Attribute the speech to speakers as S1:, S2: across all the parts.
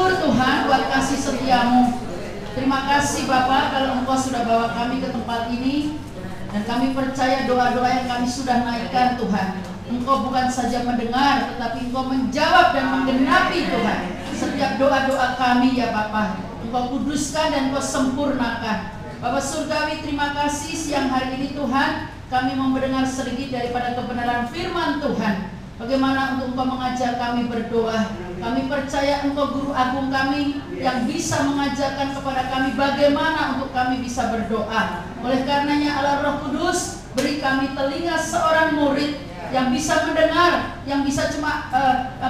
S1: syukur Tuhan buat kasih setiamu. Terima kasih Bapak kalau Engkau sudah bawa kami ke tempat ini. Dan kami percaya doa-doa yang kami sudah naikkan Tuhan, Engkau bukan saja mendengar, tetapi Engkau menjawab dan menggenapi Tuhan setiap doa-doa kami ya Bapak. Engkau kuduskan dan Engkau sempurnakan. Bapak Surgawi, terima kasih siang hari ini Tuhan, kami mau mendengar sedikit daripada kebenaran firman Tuhan. Bagaimana untuk Engkau mengajar kami berdoa. Kami percaya Engkau guru agung kami yang bisa mengajarkan kepada kami bagaimana untuk kami bisa berdoa. Oleh karenanya Allah Roh Kudus, beri kami telinga seorang murid yang bisa mendengar, yang bisa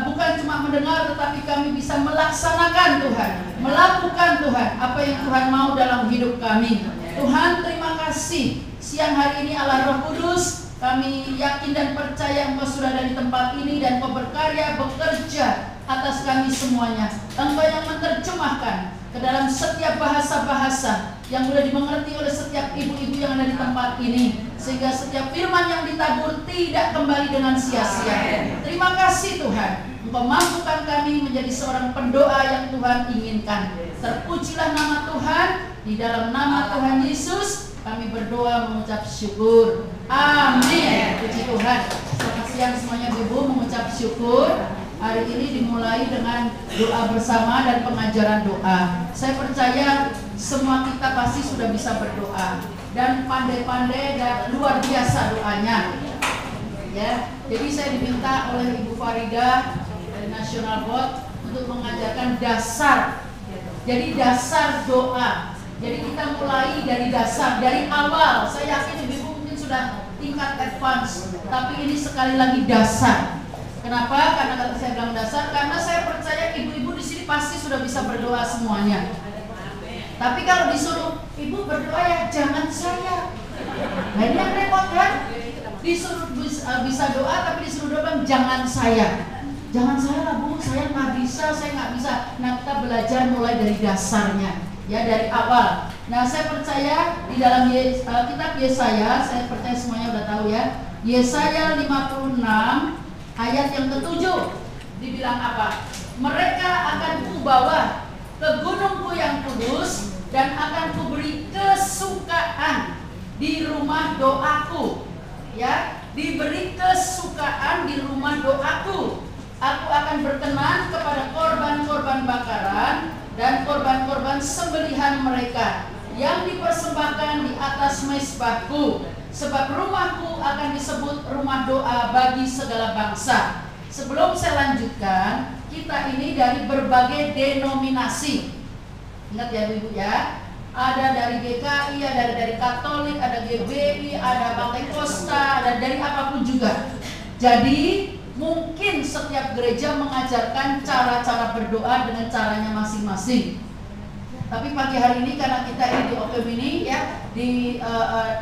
S1: bukan cuma mendengar, tetapi kami bisa melaksanakan Tuhan, melakukan Tuhan apa yang Tuhan mau dalam hidup kami. Tuhan, terima kasih siang hari ini Allah Roh Kudus, kami yakin dan percaya Engkau sudah ada di tempat ini dan Engkau berkarya, bekerja atas kami semuanya. Engkau yang menerjemahkan ke dalam setiap bahasa-bahasa yang boleh dimengerti oleh setiap ibu-ibu yang ada di tempat ini, sehingga setiap firman yang ditabur tidak kembali dengan sia-sia. Terima kasih Tuhan, Engkau mampukan kami menjadi seorang pendoa yang Tuhan inginkan. Terpujilah nama Tuhan, di dalam nama Tuhan Yesus kami berdoa mengucap syukur. Amin. Puji Tuhan. Selamat siang semuanya ibu, mengucap syukur. Hari ini dimulai dengan doa bersama dan pengajaran doa. Saya percaya semua kita pasti sudah bisa berdoa dan pandai-pandai dan luar biasa doanya. Ya, jadi saya diminta oleh Ibu Farida dari National Board untuk mengajarkan dasar. Jadi dasar doa. Jadi kita mulai dari dasar, dari awal. Saya yakin ibu mungkin sudah tingkat advance, tapi ini sekali lagi dasar. Kenapa? Karena kata saya bilang dasar, karena saya percaya ibu-ibu di sini pasti sudah bisa berdoa semuanya. Tapi kalau disuruh ibu berdoa ya jangan saya. Nah ini yang repot kan? Disuruh bisa doa tapi disuruh doa jangan saya. Jangan saya lah bu, saya nggak bisa, saya nggak bisa. Nah kita belajar mulai dari dasarnya. Ya dari awal. Nah saya percaya di dalam kitab Yesaya, saya percaya semuanya udah tahu ya. Yesaya 56 ayat yang ke-7 dibilang apa? Mereka akan kubawa ke gunungku yang kudus dan akan kuberi kesukaan di rumah doaku. Ya, diberi kesukaan di rumah doaku. Aku akan berkenan kepada korban-korban bakaran dan korban-korban sembelihan mereka yang dipersembahkan di atas mezbahku, sebab rumahku akan disebut rumah doa bagi segala bangsa. Sebelum saya lanjutkan, kita ini dari berbagai denominasi. Ingat ya ibu ya, ada dari GKI, ada dari Katolik, ada GBI, ada Pantekosta, ada dari apapun juga. Jadi mungkin setiap gereja mengajarkan cara-cara berdoa dengan caranya masing-masing. Tapi pagi hari ini karena kita ini di OPM ini ya, di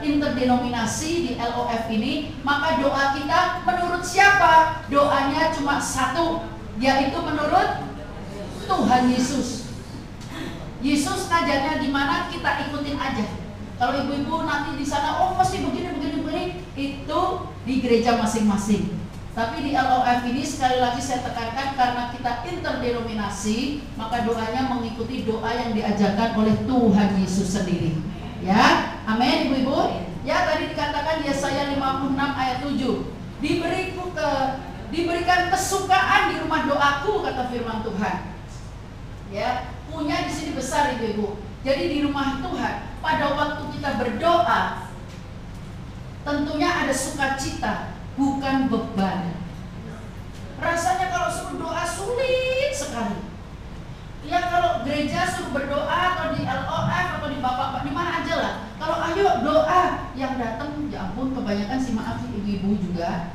S1: interdenominasi di LOF ini, maka doa kita menurut siapa? Doanya cuma satu, yaitu menurut Tuhan Yesus. Yesus ngajarnya gimana, kita ikutin aja. Kalau ibu-ibu nanti di sana, oh mesti begini, itu di gereja masing-masing. Tapi di LOF ini sekali lagi saya tekankan karena kita interdenominasi, maka doanya mengikuti doa yang diajarkan oleh Tuhan Yesus sendiri. Ya, amin ibu-ibu. Ya tadi dikatakan Yesaya 56 ayat 7, diberikan kesukaan di rumah doaku, kata firman Tuhan. Ya, punya di sini besar ibu-ibu. Jadi di rumah Tuhan pada waktu kita berdoa tentunya ada sukacita, bukan beban. Rasanya kalau suruh doa sulit sekali. Ya kalau gereja suruh berdoa atau di LOF atau di bapak di mana aja lah. Kalau ayo doa, yang datang ya ampun kebanyakan sih maaf ibu-ibu juga,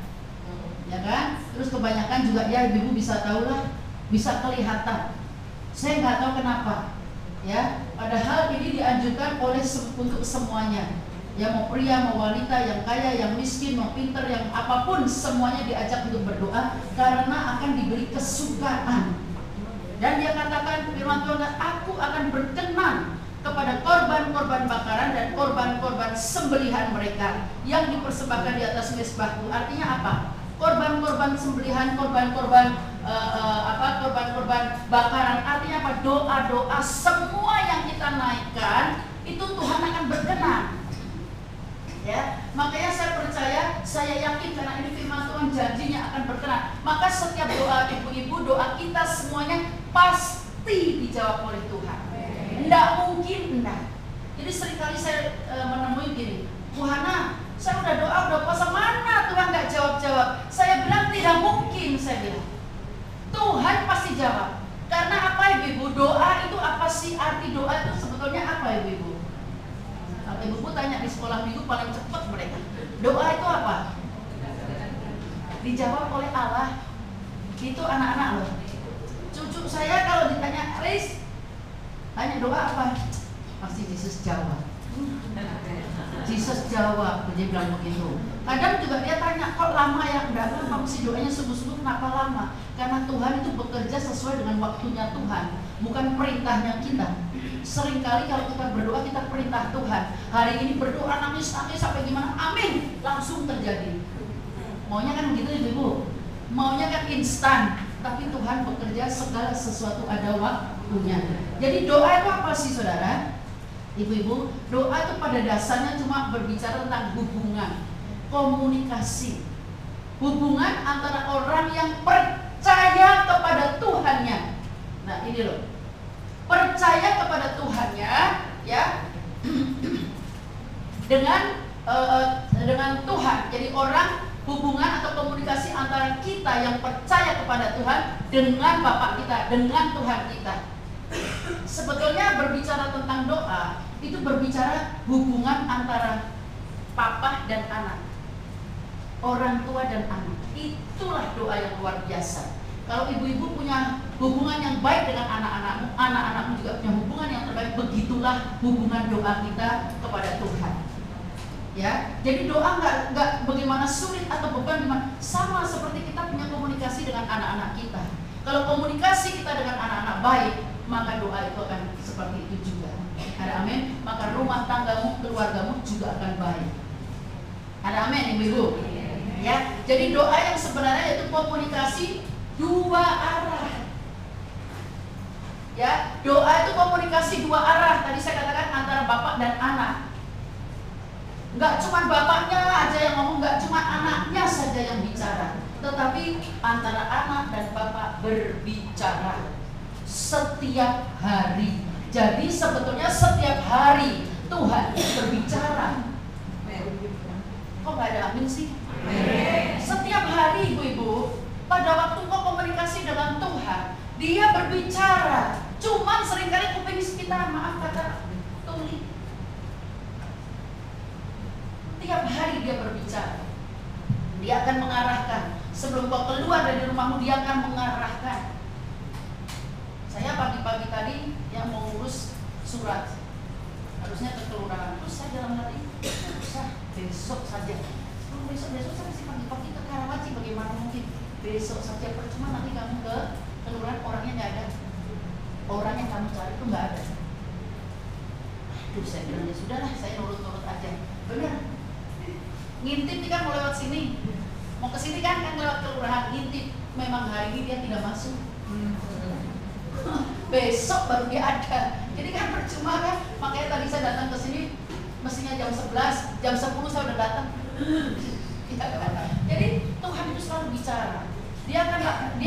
S1: ya kan? Terus kebanyakan juga ya ibu-ibu bisa tahu lah, bisa kelihatan. Saya nggak tahu kenapa, ya. Padahal ini dianjurkan oleh untuk semuanya. Ya mau pria, mau wanita, yang kaya, yang miskin, mau pinter, yang apapun, semuanya diajak untuk berdoa karena akan diberi kesukaan. Dan dia katakan firman Tuhan, aku akan berkenan kepada korban-korban bakaran dan korban-korban sembelihan mereka yang dipersembahkan di atas mezbahku. Artinya apa? Korban-korban sembelihan, korban-korban korban-korban bakaran. Artinya apa? Doa-doa semua yang kita naikkan itu Tuhan akan berkenan. Ya, makanya saya percaya, saya yakin karena ini firman Tuhan janjinya akan berkenan. Maka setiap doa ibu-ibu, doa kita semuanya pasti dijawab oleh Tuhan. Enggak mungkin enggak. Jadi seringkali saya menemui gini, Bu Hana, saya udah doa, udah puasa, mana Tuhan nggak jawab-jawab? Saya bilang tidak mungkin, saya bilang Tuhan pasti jawab. Karena apa ibu-ibu? Doa itu apa sih? Arti doa itu sebetulnya apa ibu-ibu? Kalau ibu-ibu tanya di sekolah minggu paling cepat mereka. Doa itu apa? Dijawab oleh Allah. Itu anak-anak loh. Cucu saya kalau ditanya, Riz, tanya doa apa? Pasti Yesus jawab. Yesus jawab, dia bilang begitu. Kadang juga dia tanya, kok lama ya? Enggak lama, mesti doanya sungguh-sungguh. Kenapa lama? Karena Tuhan itu bekerja sesuai dengan waktunya Tuhan, bukan perintahnya kita. Seringkali kalau kita berdoa, kita perintah Tuhan. Hari ini berdoa nangis-nangis sampai gimana? Amin, langsung terjadi. Maunya kan begitu ibu-ibu. Maunya kan instan. Tapi Tuhan bekerja segala sesuatu ada waktunya. Jadi doa itu apa sih saudara? Ibu-ibu, doa itu pada dasarnya cuma berbicara tentang hubungan, komunikasi, hubungan antara orang yang percaya kepada Tuhannya. Nah ini loh, percaya kepada Tuhannya, ya, dengan Tuhan. Jadi orang, hubungan atau komunikasi antara kita yang percaya kepada Tuhan dengan Bapa kita, dengan Tuhan kita. Sebetulnya berbicara tentang doa itu berbicara hubungan antara papa dan anak, orang tua dan anak. Itulah doa yang luar biasa. Kalau ibu-ibu punya hubungan yang baik dengan anak-anakmu, anak-anakmu juga punya hubungan yang terbaik. Begitulah hubungan doa kita kepada Tuhan. Ya, jadi doa nggak bagaimana sulit atau beban gimana, sama seperti kita punya komunikasi dengan anak-anak kita. Kalau komunikasi kita dengan anak-anak baik, maka doa itu akan seperti itu juga. Ada amin. Maka rumah tanggamu, keluargamu juga akan baik. Ada amin ibu-ibu. Ya, jadi doa yang sebenarnya itu komunikasi dua arah. Ya, doa itu komunikasi dua arah. Tadi saya katakan antara bapak dan anak. Enggak cuma bapaknya aja yang ngomong, enggak cuma anaknya saja yang bicara, tetapi antara anak dan bapak berbicara setiap hari. Jadi sebetulnya setiap hari Tuhan berbicara. Kok nggak ada amin sih? Setiap hari ibu-ibu, pada waktu kau komunikasi dengan Tuhan, Dia berbicara. Cuman seringkali kuping kita, maaf kata, tuli. Tiap hari Dia berbicara. Dia akan mengarahkan. Sebelum kau keluar dari rumahmu, Dia akan mengarahkan. Saya pagi-pagi tadi yang mau ngurus surat, harusnya ke kelurahan. Terus saya dalam hati, nggak usah, besok saja. Besok saya masih pagi-pagi ke Karawaci, bagaimana mungkin? Besok saja, percuma nanti kamu ke kelurahan, orangnya nggak ada. Orang yang kamu cari itu nggak ada. Aduh, saya bilang ya sudahlah, saya nurut-nurut aja. Benar. Ngintip nih kan mau lewat sini, mau ke sini kan lewat kelurahan, ngintip. Memang hari ini dia tidak masuk. Besok baru dia ada. Jadi kan percuma kan. Makanya tadi saya datang ke sini mestinya jam 11, jam 10 saya udah datang. Jadi Tuhan itu selalu bicara. Dia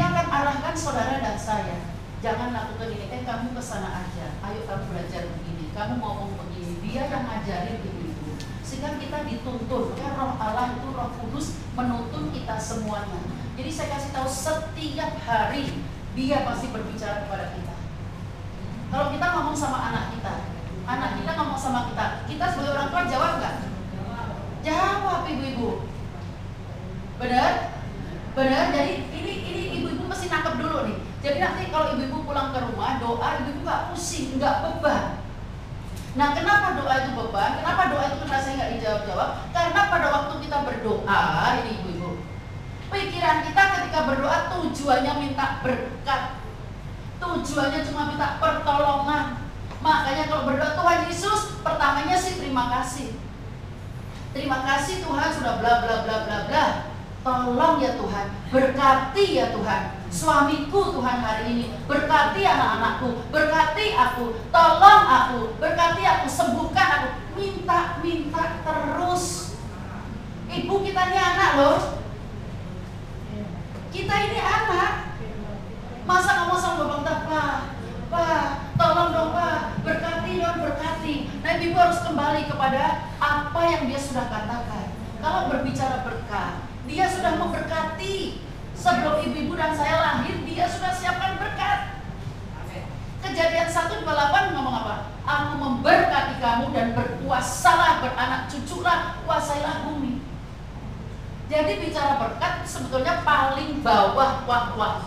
S1: akan arahkan saudara dan saya. Jangan lakukan ini, kamu kesana aja. Ayo kamu belajar begini, kamu ngomong begini. Dia yang ngajarin begitu. Sehingga kita dituntun. Ya, Roh Allah itu, Roh Kudus menuntun kita semuanya. Jadi saya kasih tahu setiap hari Dia pasti berbicara kepada kita. Kalau kita ngomong sama anak kita ngomong sama kita sebagai orang tua jawab nggak? Jawab ibu-ibu. Benar? Benar. Jadi ini ibu-ibu mesti nangkep dulu nih. Jadi nanti kalau ibu-ibu pulang ke rumah doa, ibu-ibu nggak pusing, nggak beban. Nah, kenapa doa itu beban? Kenapa doa itu rasanya nggak dijawab-jawab? Karena pada waktu kita berdoa, ini ibu-ibu, pikiran kita ketika berdoa tujuannya minta berkat, tujuannya cuma minta pertolongan. Makanya kalau berdoa Tuhan Yesus, pertamanya sih terima kasih. Terima kasih Tuhan sudah bla bla bla bla bla. Tolong ya Tuhan, berkati ya Tuhan. suamiku Tuhan hari ini, berkati anak-anakku, berkati aku, tolong aku, berkati aku, sembuhkan aku. Minta terus. Ibu, kita ini anak loh. Kita ini anak. Masa ngomong sama bapak kita, Pak, tolong dong Pak, berkati dong, berkati. Nah, ibu harus kembali kepada apa yang dia sudah katakan. Kalau berbicara berkat, dia sudah memberkati. Sebelum ibu-ibu dan saya lahir, dia sudah siapkan berkat. Kejadian 1:28 ngomong apa? Aku memberkati kamu dan berkuasalah, beranak cuculah, kuasailah bumi. Jadi bicara berkat sebetulnya paling bawah wah.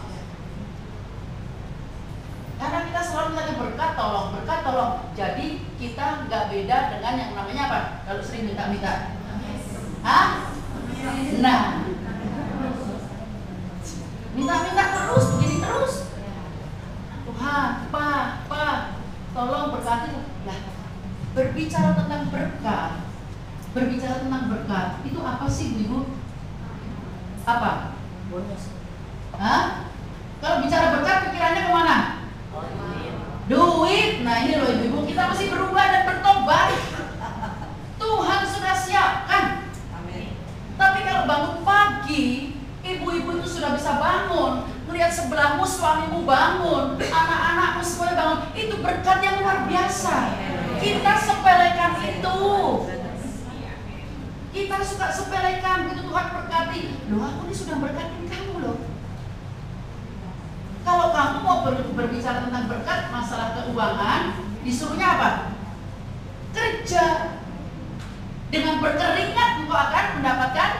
S1: Karena kita selalu minta berkat tolong. Jadi kita nggak beda dengan yang namanya apa? Kalau sering minta-minta. Hah? Nah, minta-minta terus, begini terus. Tuhan, Pak, tolong berkati. Nah, berbicara tentang berkat, itu apa sih, Ibu? Apa? Bonus. Hah? Kalau bicara berkat, pikirannya kemana? Duit. Nah, ini loh ibu-ibu, kita mesti berubah dan bertobat. Tuhan sudah siapkan. Amin. Tapi kalau bangun pagi, ibu-ibu itu sudah bisa bangun, melihat sebelahmu, suamimu bangun, anak-anakmu semuanya bangun, itu berkat yang luar biasa. Kita sepelekan itu. Kita suka sepelekan, begitu Tuhan berkati. Loh, aku ini sudah berkatin kamu loh. Kalau kamu mau berbicara tentang berkat, masalah keuangan, disuruhnya apa? Kerja. Dengan berkeringat engkau akan mendapatkan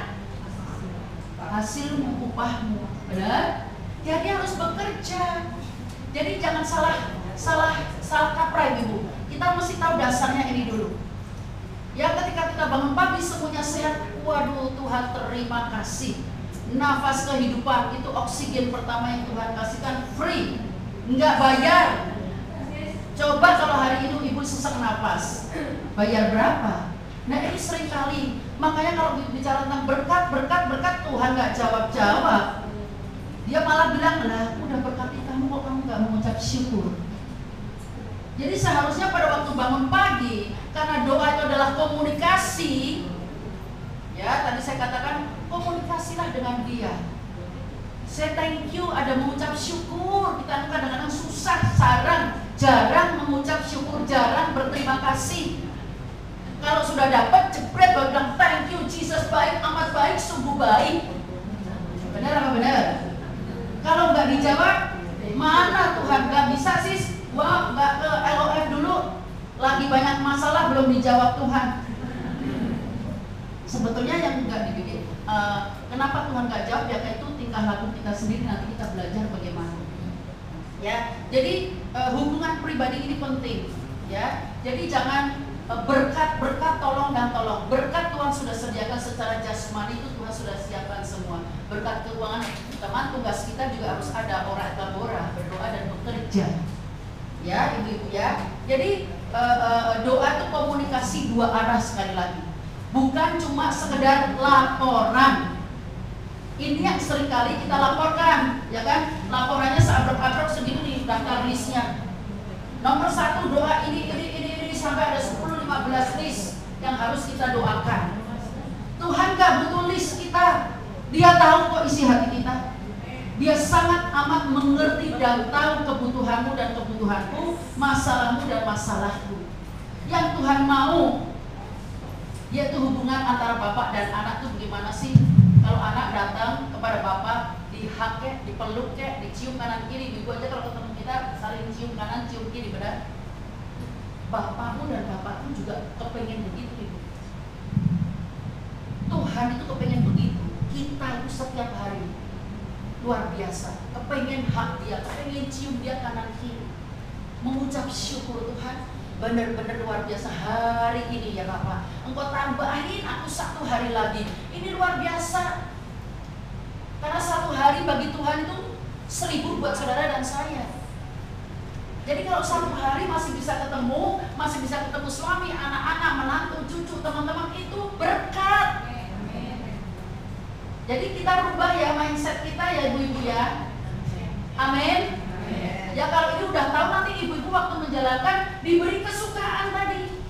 S1: hasilmu, upahmu. Benar? Jadi harus bekerja. Jadi jangan salah kaprah ibu. Kita mesti tahu dasarnya ini dulu. Ya, ketika kita bangun pagi semuanya sehat, waduh Tuhan terima kasih. Nafas kehidupan itu oksigen pertama yang Tuhan kasihkan, free, nggak bayar. Coba kalau hari ini ibu sesak nafas, bayar berapa? Nah, ini sering kali. Makanya kalau bicara tentang berkat Tuhan nggak jawab. Dia malah bilang, lah udah berkati kamu kok kamu nggak mengucap syukur. Jadi seharusnya pada waktu bangun pagi, karena doa itu adalah komunikasi. Ya, tadi saya katakan komunikasilah dengan dia. Saya thank you, ada mengucap syukur. Kita kadang-kadang susah, jarang mengucap syukur, jarang berterima kasih. Kalau sudah dapat, jebret baru bilang thank you Jesus, baik, amat baik, sungguh baik. Benar apa benar? Kalau nggak dijawab, mana Tuhan? Nggak bisa sis. Wah, nggak ke LOF dulu. Lagi banyak masalah belum dijawab Tuhan. Sebetulnya yang nggak dibikin. Kenapa Tuhan nggak jawab? Ya itu tingkah laku kita sendiri. Nanti kita belajar bagaimana. Ya, jadi hubungan pribadi ini penting. Ya, jadi jangan berkat tolong dan tolong. Berkat Tuhan sudah sediakan secara jasmani, itu Tuhan sudah siapkan semua. Berkat keuangan, teman tugas kita juga harus ada ora et labora, berdoa dan bekerja. Ya, ibu-ibu ya. Jadi doa itu komunikasi dua arah sekali lagi. Bukan cuma sekedar laporan. Ini yang seringkali kita laporkan, ya kan? Laporannya seabrek-abrek segini nih daftar listnya. Nomor 1 doa ini sampai ada 10-15 list yang harus kita doakan. Tuhan gak butuh list kita. Dia tahu kok isi hati kita. Dia sangat amat mengerti dan tahu kebutuhanmu dan kebutuhanku, masalahmu dan masalahku. Yang Tuhan mau yaitu hubungan antara bapak dan anak itu bagaimana sih? Kalau anak datang kepada bapak, dihak kek, dipeluk kek, dicium kanan kiri. Ibu aja kalau ketemu kita saling cium kanan, cium kiri, benar? Bapakmu dan bapakku juga kepengen begitu, ibu. Tuhan itu kepengen begitu. Kita itu setiap hari luar biasa, kepengen hak dia, kepengen cium dia kanan kiri, mengucap syukur. Tuhan benar-benar luar biasa hari ini ya Bapak, Engkau tambahin aku 1 hari lagi. Ini luar biasa, karena 1 hari bagi Tuhan itu 1000 buat saudara dan saya. Jadi kalau 1 hari masih bisa ketemu suami, anak-anak, menantu, cucu, teman-teman, itu berkat. Jadi kita rubah ya mindset kita ya ibu-ibu ya. Amin. Ya kalau ini udah tahu, nanti ibu-ibu waktu menjalankan diberi kesukaan tadi.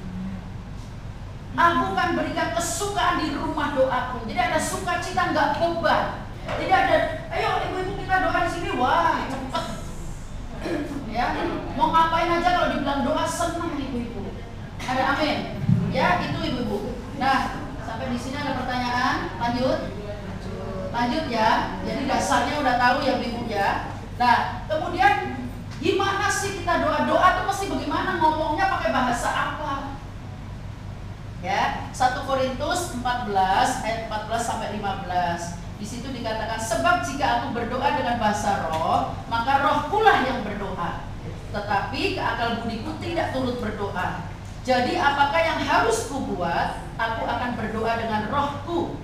S1: Aku akan berikan kesukaan di rumah doaku. Jadi ada sukacita, nggak beban. Jadi ada, ayo ibu-ibu kita doa di sini, wah cepet. Ya, mau ngapain aja kalau dibilang doa senang ibu-ibu. Ada amin. Ya itu ibu-ibu. Nah sampai di sini ada pertanyaan. Lanjut ya. Jadi dasarnya udah tahu ya ibu ya. Nah kemudian gimana sih kita doa? Doa tuh mesti bagaimana? Ngomongnya pakai bahasa apa? Ya, 1 Korintus 14 ayat 14 sampai 15. Di situ dikatakan, sebab jika aku berdoa dengan bahasa roh, maka roh pula yang berdoa. Tetapi keakal budiku tidak turut berdoa. Jadi apakah yang harus kubuat? Aku akan berdoa dengan rohku.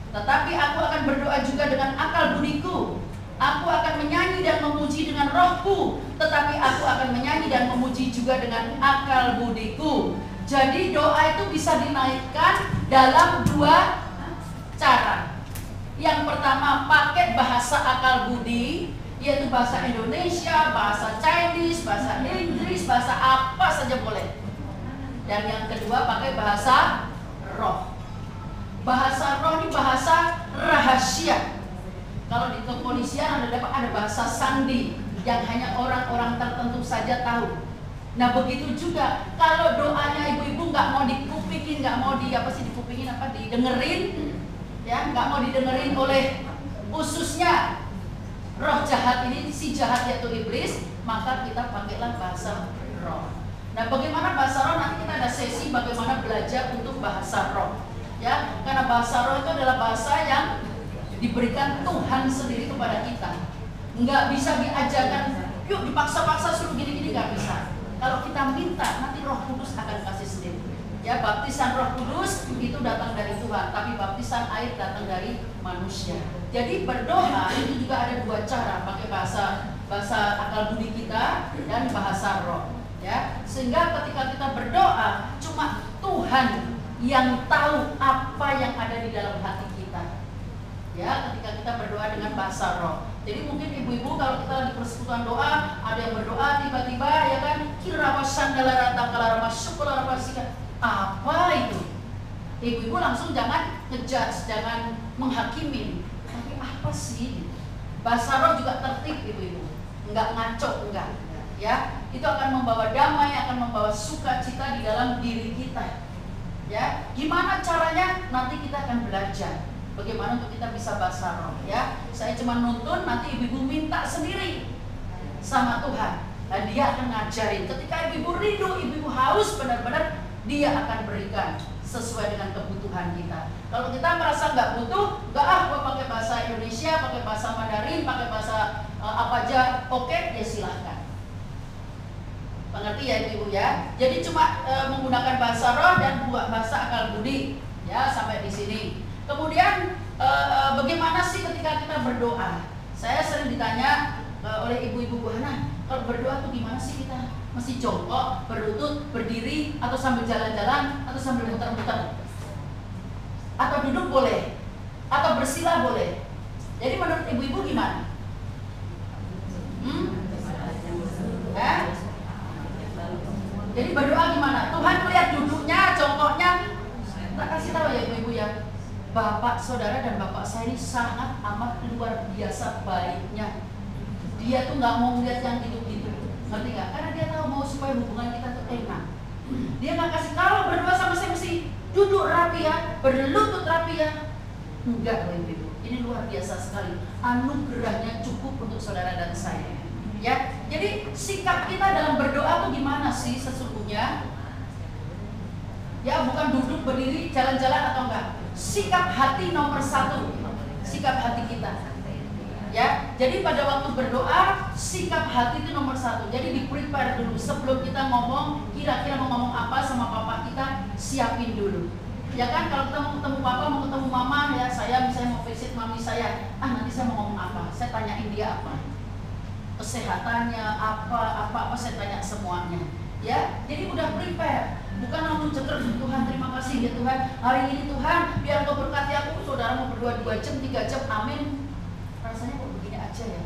S1: Tetapi aku akan berdoa juga dengan akal budiku. Aku akan menyanyi dan memuji dengan rohku. Tetapi aku akan menyanyi dan memuji juga dengan akal budiku. Jadi doa itu bisa dinaikkan dalam 2 cara. Yang pertama pakai bahasa akal budi, yaitu bahasa Indonesia, bahasa Chinese, bahasa Inggris, bahasa apa saja boleh. Dan yang kedua pakai bahasa roh. Bahasa roh ini bahasa rahasia. Kalau di kepolisian ada bahasa sandi yang hanya orang-orang tertentu saja tahu. Nah begitu juga kalau doanya ibu-ibu nggak mau dikupingin, nggak mau didengerin, ya nggak mau didengerin oleh khususnya roh jahat ini, si jahat yaitu iblis, maka kita pakailah bahasa roh. Nah bagaimana bahasa roh? Nanti kita ada sesi bagaimana belajar untuk bahasa roh, ya karena bahasa roh itu adalah bahasa yang diberikan Tuhan sendiri kepada kita. Nggak bisa diajarkan, yuk dipaksa-paksa suruh gini-gini, nggak bisa. Kalau kita minta, nanti Roh Kudus akan kasih sendiri. Ya, baptisan Roh Kudus itu datang dari Tuhan, tapi baptisan air datang dari manusia. Jadi berdoa itu juga ada 2 cara, pakai bahasa akal budi kita dan bahasa roh. Ya, sehingga ketika kita berdoa, cuma Tuhan yang tahu apa yang ada di dalam hati kita. Ya, ketika kita berdoa dengan bahasa roh. Jadi mungkin ibu-ibu kalau kita lagi persekutuan doa, ada yang berdoa tiba-tiba ya kan, apa itu? Ibu-ibu langsung jangan ngejudge, jangan menghakimi. Tapi apa sih? Bahasa roh juga tertib ibu-ibu, enggak ngaco, enggak. Ya, itu akan membawa damai, akan membawa sukacita di dalam diri kita. Ya, gimana caranya? Nanti kita akan belajar. Bagaimana untuk kita bisa bahasa roh, ya? Saya cuma nuntun, nanti ibu-ibu minta sendiri sama Tuhan. Nah, Dia akan ngajarin. Ketika ibu-ibu rindu, ibu-ibu haus, benar-benar Dia akan berikan sesuai dengan kebutuhan kita. Kalau kita merasa nggak butuh, gue pakai bahasa Indonesia, pakai bahasa Mandarin, pakai bahasa apa aja, oke, ya silahkan. Mengerti ya ibu ya? Jadi cuma menggunakan bahasa roh dan bahasa akal budi, ya sampai di sini. Kemudian bagaimana sih ketika kita berdoa? Saya sering ditanya oleh ibu-ibu Bu Hana, kalau berdoa tuh gimana sih kita? Mesti jongkok, berlutut, berdiri, atau sambil jalan-jalan, atau sambil muter-muter? Atau duduk boleh? Atau bersila boleh? Jadi menurut ibu-ibu gimana? Jadi berdoa gimana? Tuhan melihat duduknya, jongkoknya. Tak kasih tahu ya ibu-ibu ya. Bapak, saudara, dan bapak saya ini sangat amat luar biasa baiknya. Dia tuh nggak mau melihat yang gitu-gitu, ngerti nggak? Karena dia tahu mau supaya hubungan kita tuh enak. Dia nggak kasih, kalau berdoa sama saya mesti duduk rapi ya, berlutut rapi ya. Enggak loh ibu, ini luar biasa sekali. Anugerahnya cukup untuk saudara dan saya. Ya, jadi sikap kita dalam berdoa tuh gimana sih sesungguhnya? Ya, bukan duduk, berdiri, jalan-jalan atau enggak. Sikap hati nomor 1, sikap hati kita. Ya, jadi pada waktu berdoa, sikap hati itu nomor 1. Jadi di-prepare dulu sebelum kita ngomong, kira-kira mau ngomong apa sama papa kita, siapin dulu. Ya kan, kalau kita mau ketemu papa, mau ketemu mama, ya saya misalnya mau visit mami saya, nanti saya mau ngomong apa? Saya tanyain dia apa? Kesehatannya apa saya tanya semuanya. Ya, jadi udah prepare. Bukan langsung ceker, Tuhan terima kasih ya Tuhan, hari ini Tuhan biar Kau berkati aku. Saudara mau berdoa 2 jam, 3 jam, amin. Rasanya kok begini aja ya.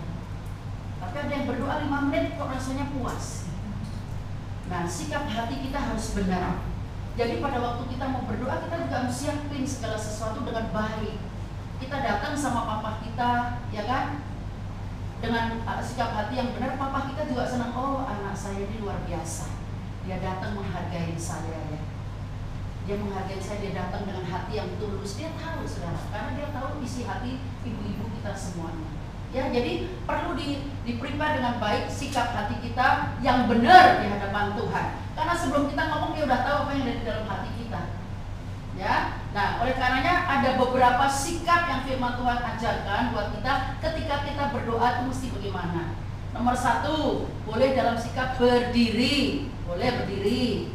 S1: Tapi ada yang berdoa 5 menit kok rasanya puas. Nah, sikap hati kita harus benar. Jadi pada waktu kita mau berdoa, kita juga harus siapin segala sesuatu dengan baik. Kita datang sama papa kita, ya kan? Dengan sikap hati yang benar, papa kita juga senang. Oh, anak saya ini luar biasa. Dia datang menghargai saya, ya. Dia menghargai saya, dia datang dengan hati yang tulus. Dia tahu, saudara, karena dia tahu isi hati ibu-ibu kita semuanya. Ya, jadi perlu di-prepare dengan baik sikap hati kita yang benar di hadapan Tuhan. Karena sebelum kita ngomong, dia udah tahu apa yang ada di dalam hati kita. Ya, nah oleh karenanya ada beberapa sikap yang firman Tuhan ajarkan buat kita ketika kita berdoa itu mesti bagaimana. Nomor 1, boleh dalam sikap berdiri, boleh berdiri.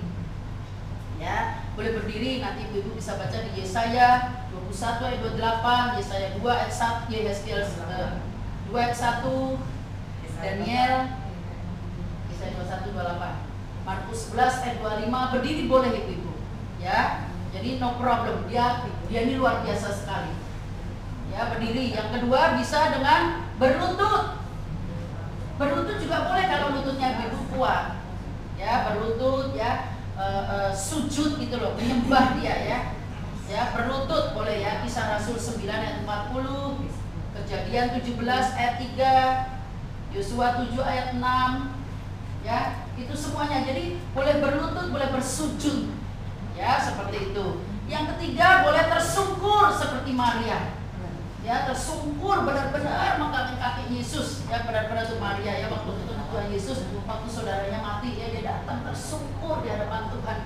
S1: Ya, boleh berdiri. Nanti ibu bisa baca di Yesaya 21 ayat 28, Yesaya 2 ayat 1, Yesaya 2 ayat 1, Daniel Yesaya 21 28, Markus 11 ayat 25, berdiri boleh ibu-ibu. Ya. Jadi no problem, dia ini luar biasa sekali. Ya, berdiri. Yang kedua bisa dengan berlutut. Berlutut juga boleh kalau lututnya ibu kuat. Ya, berlutut ya, sujud gitu loh, menyembah dia ya. Ya, berlutut boleh ya. Kisah Rasul 9 ayat 40, Kejadian 17 ayat 3, Yosua 7 ayat 6. Ya, itu semuanya. Jadi boleh berlutut, boleh bersujud. Ya, seperti itu. Yang ketiga, boleh tersungkur seperti Maria. Ya, tersungkur benar-benar mengangkat kaki Yesus. Ya, benar-benar itu Maria ya, waktu itu Tuhan Yesus, waktu saudaranya mati ya, dia datang tersungkur di hadapan Tuhan.